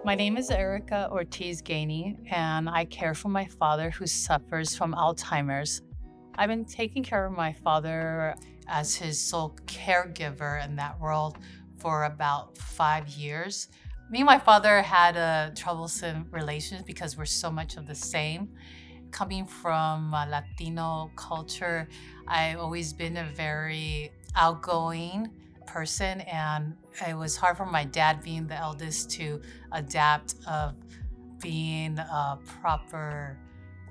My name is Erica Ortiz Gainey, and I care for my father who suffers from Alzheimer's. I've been taking care of my father as his sole caregiver in that world for about 5 years. Me and my father had a troublesome relationship because we're so much of the same. Coming from a Latino culture, I've always been a very outgoing person, and it was hard for my dad, being the eldest, to adapt of being a proper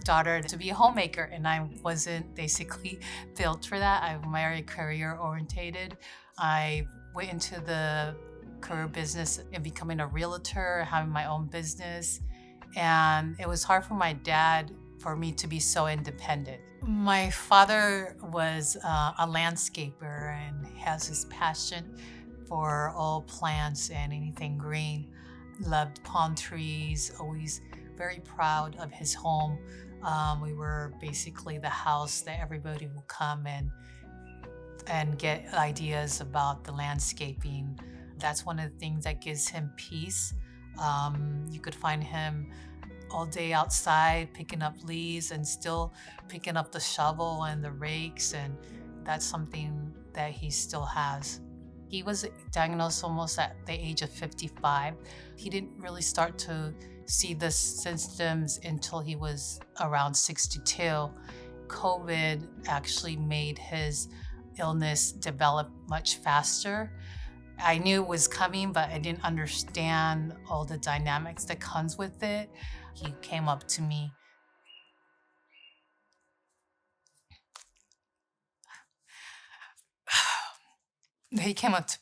daughter to be a homemaker, and I wasn't basically built for that. I'm very career orientated. I went into the career business and becoming a realtor, having my own business, and it was hard for my dad for me to be so independent. My father was a landscaper and has his passion for all plants and anything green. Loved palm trees, always very proud of his home. We were basically the house that everybody would come and get ideas about the landscaping. That's one of the things that gives him peace. You could find him all day outside picking up leaves and still picking up the shovel and the rakes, and that's something that he still has. He was diagnosed almost at the age of 55. He didn't really start to see the symptoms until he was around 62. COVID actually made his illness develop much faster. I knew it was coming, but I didn't understand all the dynamics that comes with it. He came up to me. He came up to,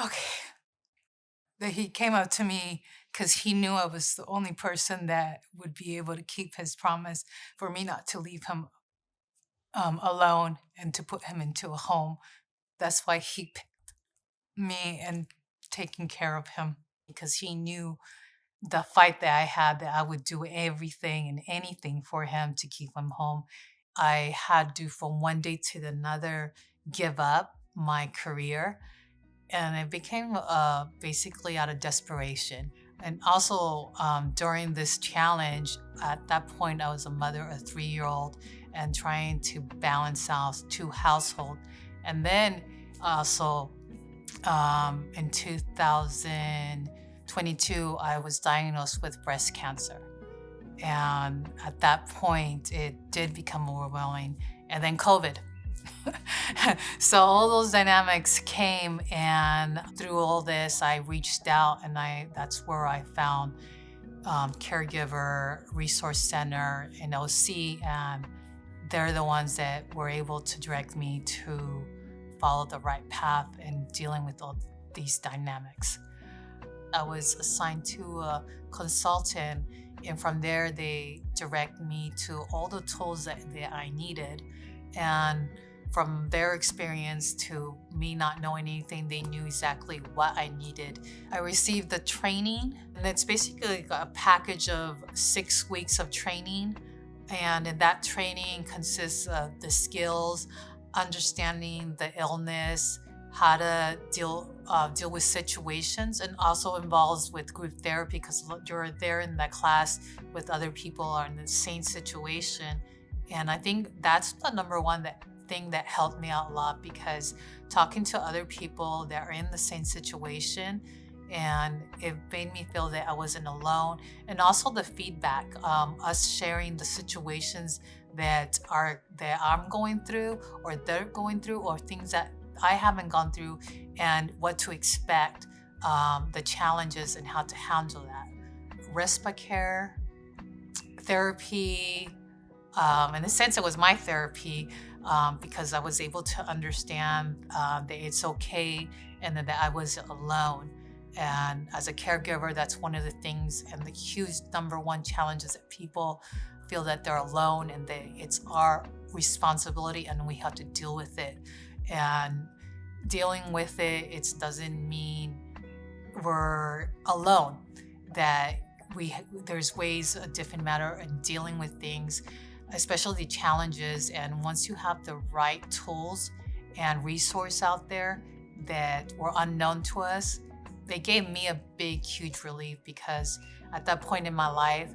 okay. He came up to me because he knew I was the only person that would be able to keep his promise for me not to leave him alone and to put him into a home. That's why he picked me and taking care of him, because he knew the fight that I had, that I would do everything and anything for him to keep him home. I had to, from one day to another, give up my career. And it became basically out of desperation. And also, during this challenge, at that point, I was a mother of a 3-year-old and trying to balance out two households. And then also, in 2022, I was diagnosed with breast cancer. And at that point, it did become overwhelming. And then COVID. So all those dynamics came, and through all this, I reached out, and that's where I found Caregiver Resource Center in OC, and they're the ones that were able to direct me to follow the right path in dealing with all these dynamics. I was assigned to a consultant, and from there, they direct me to all the tools that I needed. And from their experience to me not knowing anything, they knew exactly what I needed. I received the training, and it's basically a package of 6 weeks of training. And in that training consists of the skills, understanding the illness, how to deal with situations, and also involves with group therapy, because you're there in that class with other people who are in the same situation. And I think that's the number one thing that helped me out a lot, because talking to other people that are in the same situation, and it made me feel that I wasn't alone. And also the feedback, us sharing the situations that I'm going through, or they're going through, or things that I haven't gone through, and what to expect, the challenges and how to handle that. Respite care, therapy, in a sense, it was my therapy, because I was able to understand that it's okay, and that I wasn't alone. And as a caregiver, that's one of the things, and the huge number one challenge is that people feel that they're alone, and that it's our responsibility and we have to deal with it. And dealing with it, it doesn't mean we're alone, that there's ways, a different matter in dealing with things, especially challenges. And once you have the right tools and resource out there that were unknown to us, They gave me a big, huge relief because at that point in my life,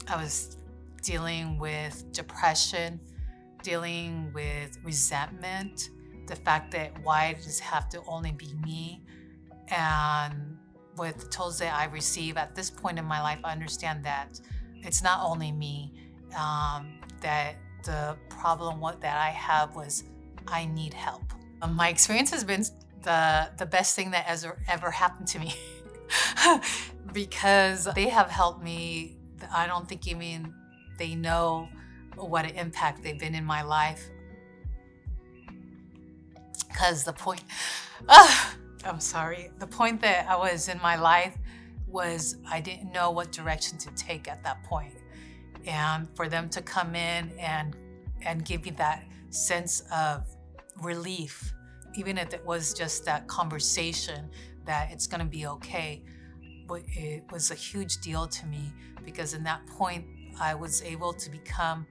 I was dealing with depression, dealing with resentment, the fact that why does it have to only be me? And with the tools that I receive at this point in my life, I understand that it's not only me, that the problem that I have was I need help. My experience has been the best thing that has ever happened to me because they have helped me. I don't think even they know what an impact they've been in my life. Because the point, I'm sorry, the point that I was in my life was I didn't know what direction to take at that point. And for them to come in and give me that sense of relief, even if it was just that conversation that it's going to be okay, but it was a huge deal to me because in that point I was able to become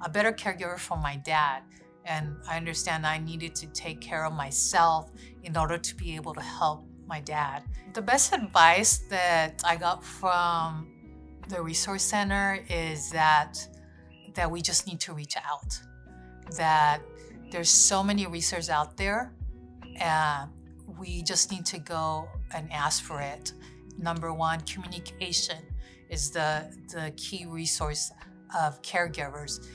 a better caregiver for my dad. And I understand I needed to take care of myself in order to be able to help my dad. The best advice that I got from the resource center is that we just need to reach out. That there's so many resources out there, and we just need to go and ask for it. Number one, communication is the key resource of caregivers.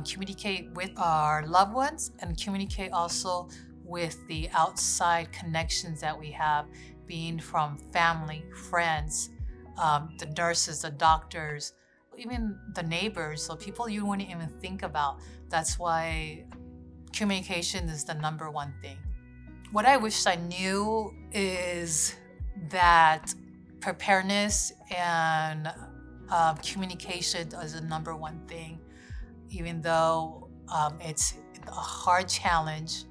Communicate with our loved ones and communicate also with the outside connections that we have, being from family, friends, the nurses, the doctors, even the neighbors, so people you wouldn't even think about. That's why communication is the number one thing. What I wish I knew is that preparedness and communication is the number one thing, even though it's a hard challenge,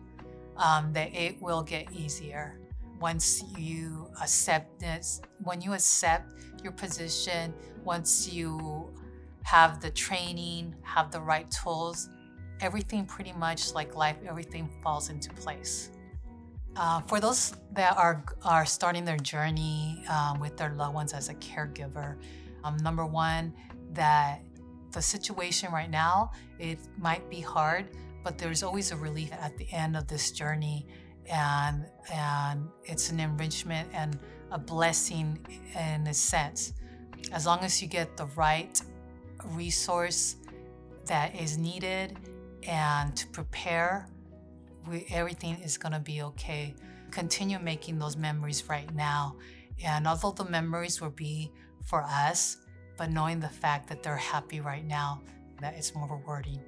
that it will get easier once you accept this. When you accept your position, once you have the training, have the right tools, everything pretty much like life, everything falls into place. For those that are starting their journey with their loved ones as a caregiver, number one, that the situation right now, it might be hard, but there's always a relief at the end of this journey, and it's an enrichment and a blessing in a sense. As long as you get the right resource that is needed and to prepare, everything is going to be okay. Continue making those memories right now. And although the memories will be for us, but knowing the fact that they're happy right now, that is more rewarding.